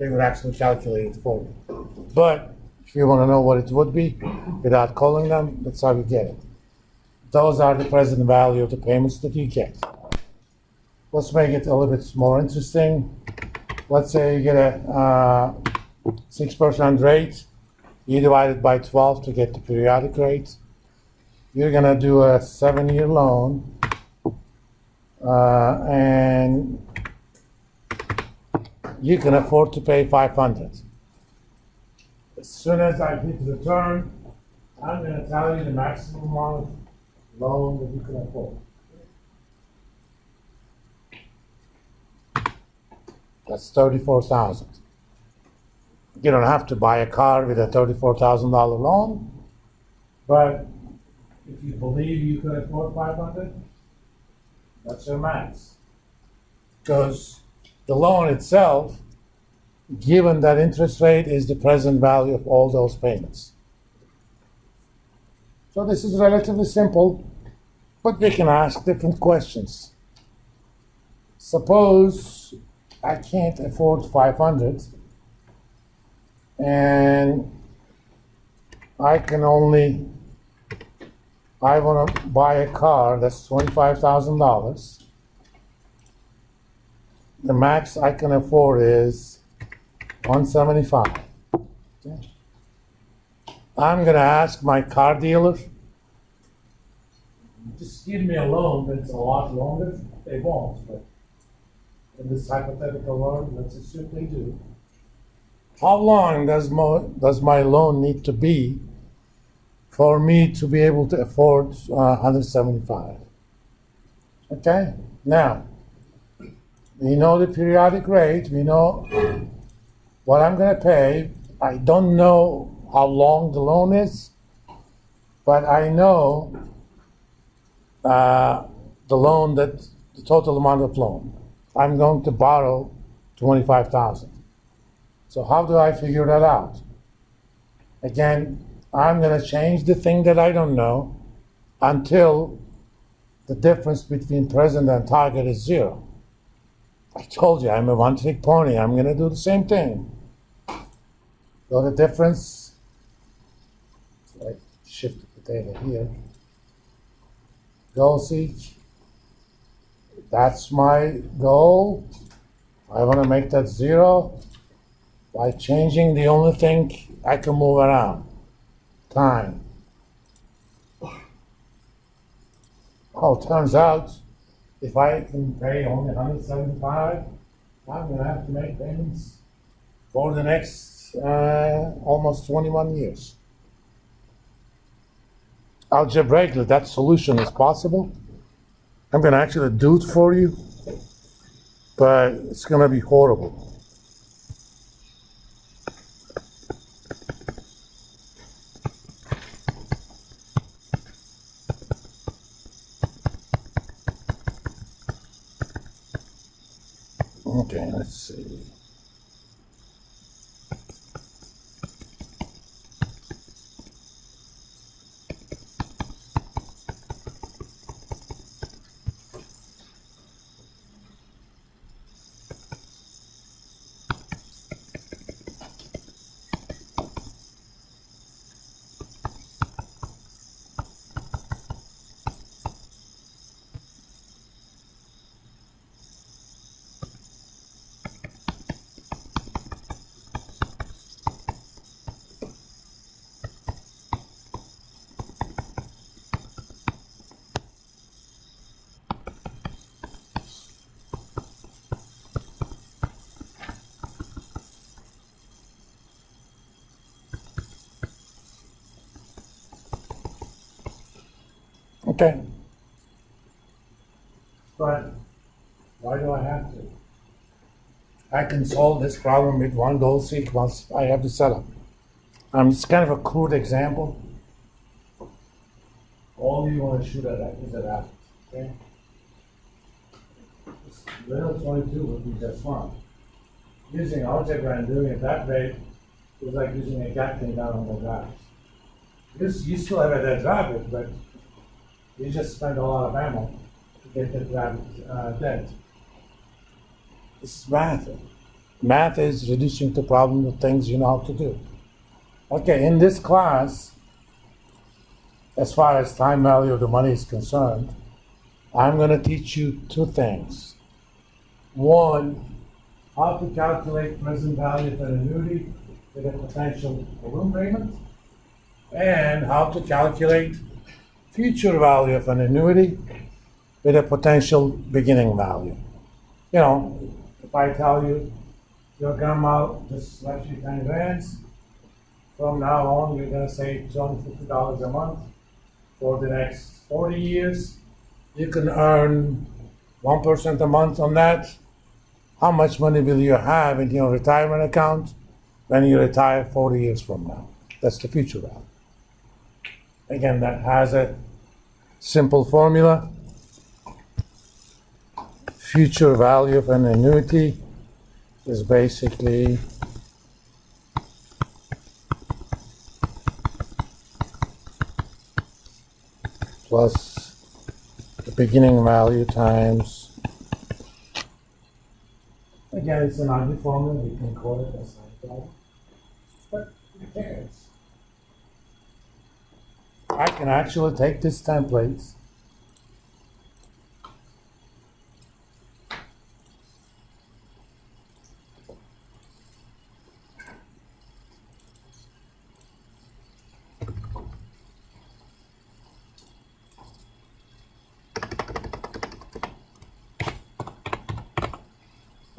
they would actually calculate it for you. But if you want to know what it would be without calling them, that's how you get it. Those are the present value of the payments that you get. Let's make it a little bit more interesting. Let's say you get a 6% rate. You divide it by 12 to get the periodic rate. You're going to do a 7-year loan. And you can afford to pay $500. As soon as I hit return, I'm going to tell you the maximum amount of loan that you can afford. That's $34,000. You don't have to buy a car with a $34,000 loan, but if you believe you can afford $500, that's your max. Because the loan itself, given that interest rate, is the present value of all those payments. So this is relatively simple, but we can ask different questions. Suppose I can't afford $500 and I want to buy a car that's $25,000. The max I can afford is $175,000. Okay. I'm going to ask my car dealer, just give me a loan that's a lot longer. They won't, but in this hypothetical world, let's assume they do. How long does my loan need to be for me to be able to afford $175,000? Okay? Now, we know the periodic rate. We know what I'm going to pay. I don't know how long the loan is, but I know the total amount of loan. I'm going to borrow $25,000. So how do I figure that out? Again, I'm going to change the thing that I don't know until the difference between present and target is zero. I told you I'm a one-trick pony. I'm going to do the same thing. So the difference, so I shift the data here. Goal seek. That's my goal. I want to make that zero by changing the only thing I can move around. Time. Oh, it turns out if I can pay only $175,000, I'm going to have to make payments for the next almost 21 years. Algebraically, that solution is possible. I'm going to actually do it for you, but it's going to be horrible. Okay, let's see. Okay. But why do I have to? I can solve this problem with one goal seek once I have the setup. It's kind of a crude example. All you want to shoot at is at that. Okay? Little 22 would be just fine. Using algebra and doing it that way is like using a Gatling gun on the grass. You still have a dead rabbit, but you just spend a lot of ammo to get that rabbit dead. This is math. Math is reducing the problem to things you know how to do. Okay, in this class, as far as time value of the money is concerned, I'm going to teach you two things. One, how to calculate present value of an annuity with a potential balloon payment, and how to calculate future value of an annuity with a potential beginning value. You know, if I tell you your grandma just left you 10 grand, from now on you're going to save $250 a month for the next 40 years. You can earn 1% a month on that. How much money will you have in your retirement account when you retire 40 years from now? That's the future value. Again, that has a simple formula. Future value of an annuity is basically plus the beginning value times, again, it's an ugly formula, we can call it as value, but who cares? I can actually take this template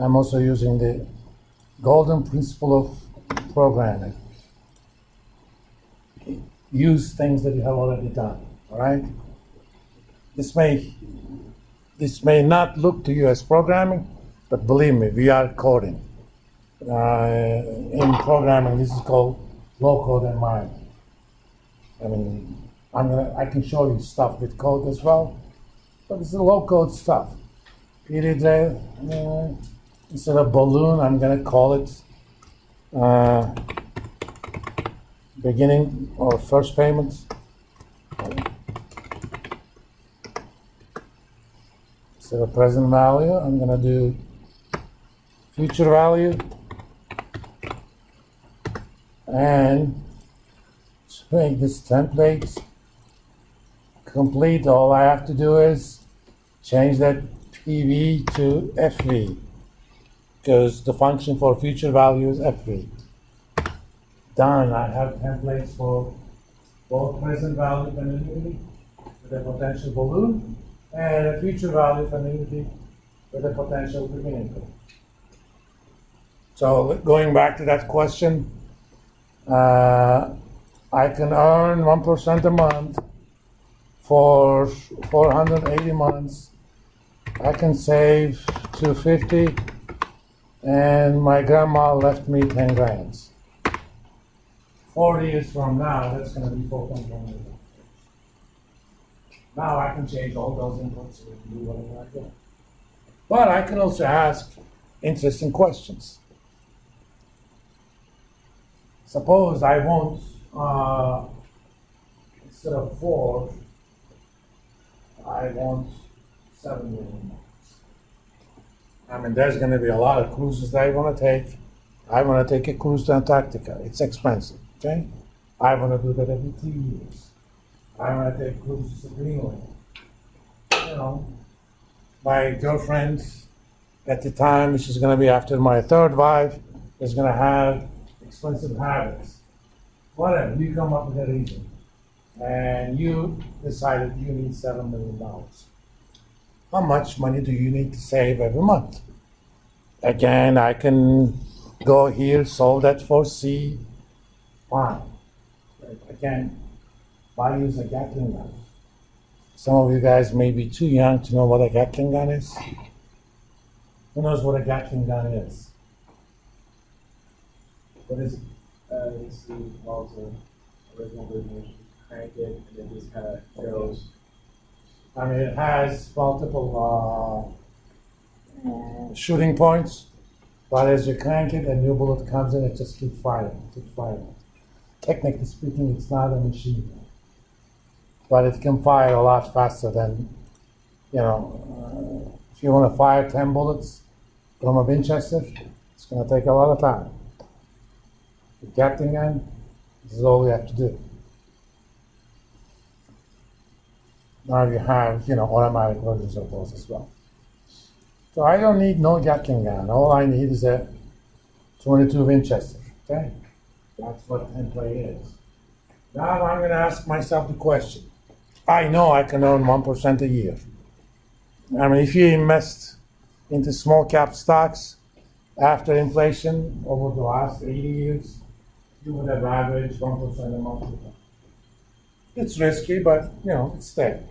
I'm also using the golden principle of programming. Use things that you have already done, all right? This may not look to you as programming, but believe me, we are coding. In programming, this is called low-code environment. I mean, I can show you stuff with code as well, but it's the low-code stuff. Instead of balloon, I'm going to call it beginning or first payment. Instead of present value, I'm going to do future value. And to make this template complete, all I have to do is change that PV to FV, because the function for future value is FV. Done. I have templates for both present value of an annuity with a potential balloon and a future value of an annuity with a potential beginning balloon. So going back to that question, I can earn 1% a month for 480 months. I can save $250, and my grandma left me 10 grand. 40 years from now, that's going to be 4.1 million. Now I can change all those inputs and do whatever I want. But I can also ask interesting questions. Suppose I want, instead of 4, I want 7 million miles. I mean, there's going to be a lot of cruises that I want to take. I want to take a cruise to Antarctica. It's expensive, okay? I want to do that every 2 years. I want to take cruises to Greenland. You know, my girlfriend at the time, which is going to be after my third wife, is going to have expensive habits. Whatever, you come up with a reason. And you decided you need $7 million. How much money do you need to save every month? Again, I can go here, solve that for C. Fine. Again, why use a Gatling gun? Some of you guys may be too young to know what a Gatling gun is. Who knows what a Gatling gun is? What is it? It's the original version. Crank it, and it just kind of goes. I mean, it has multiple shooting points, but as you crank it, a new bullet comes in, it just keeps firing, Technically speaking, it's not a machine gun, but it can fire a lot faster than, if you want to fire 10 bullets from a Winchester, It's going to take a lot of time. The getting in, this is all we have to do. Now you have, automatic versions of those as well. So I don't need no Gatling gun. All I need is a 22 Winchester. Okay, that's what in-play is. Now I'm going to ask myself the question. I know I can earn 1% a year. I mean, if you invest into small cap stocks after inflation over the last 80 years, you would have averaged 1% a month. It's risky, but it's steady.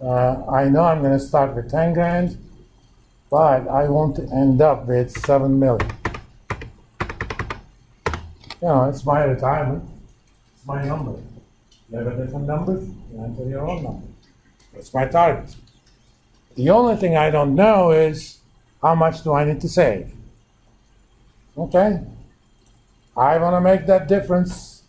I know I'm going to start with 10 grand, but I want to end up with 7 million. It's my retirement. It's my number. You have a different number, you enter your own number. That's my target. The only thing I don't know is how much do I need to save? Okay? I want to make that difference.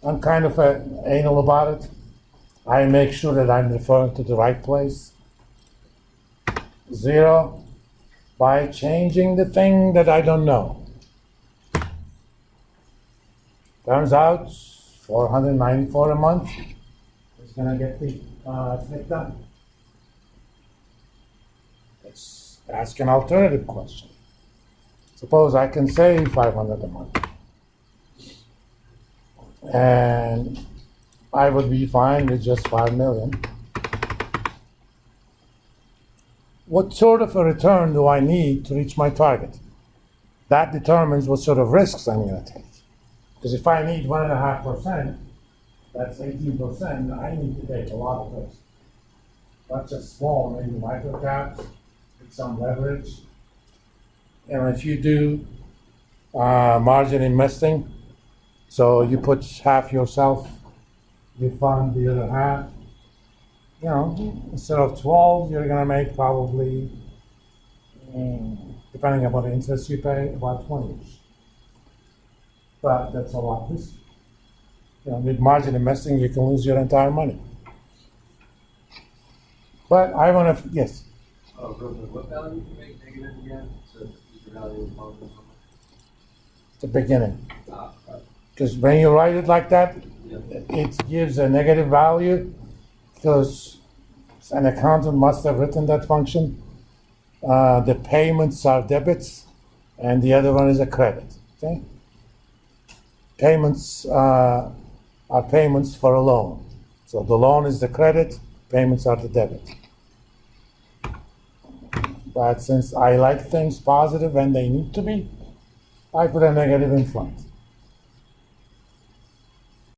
I'm kind of anal about it. I make sure that I'm referring to the right place. 0 by changing the thing that I don't know. Turns out, $494 a month is going to get the thing done. Let's ask an alternative question. Suppose I can save $500 a month, and I would be fine with just 5 million. What sort of a return do I need to reach my target? That determines what sort of risks I'm going to take. Because if I need 1.5%, that's 18%, I need to take a lot of risk. Not just small, maybe micro caps, with some leverage. And if you do margin investing, so you put half yourself, you fund the other half, instead of 12, you're going to make probably, depending on what interest you pay, about 20. But that's a lot risky. With margin investing, you can lose your entire money. But I want to, yes. Oh, real quick, what value you make negative again? So future value is positive. The beginning. Because when you write it like that, it gives a negative value because an accountant must have written that function. The payments are debits and the other one is a credit. Okay? Payments are payments for a loan. So the loan is the credit, payments are the debit. But since I like things positive when they need to be, I put a negative in front.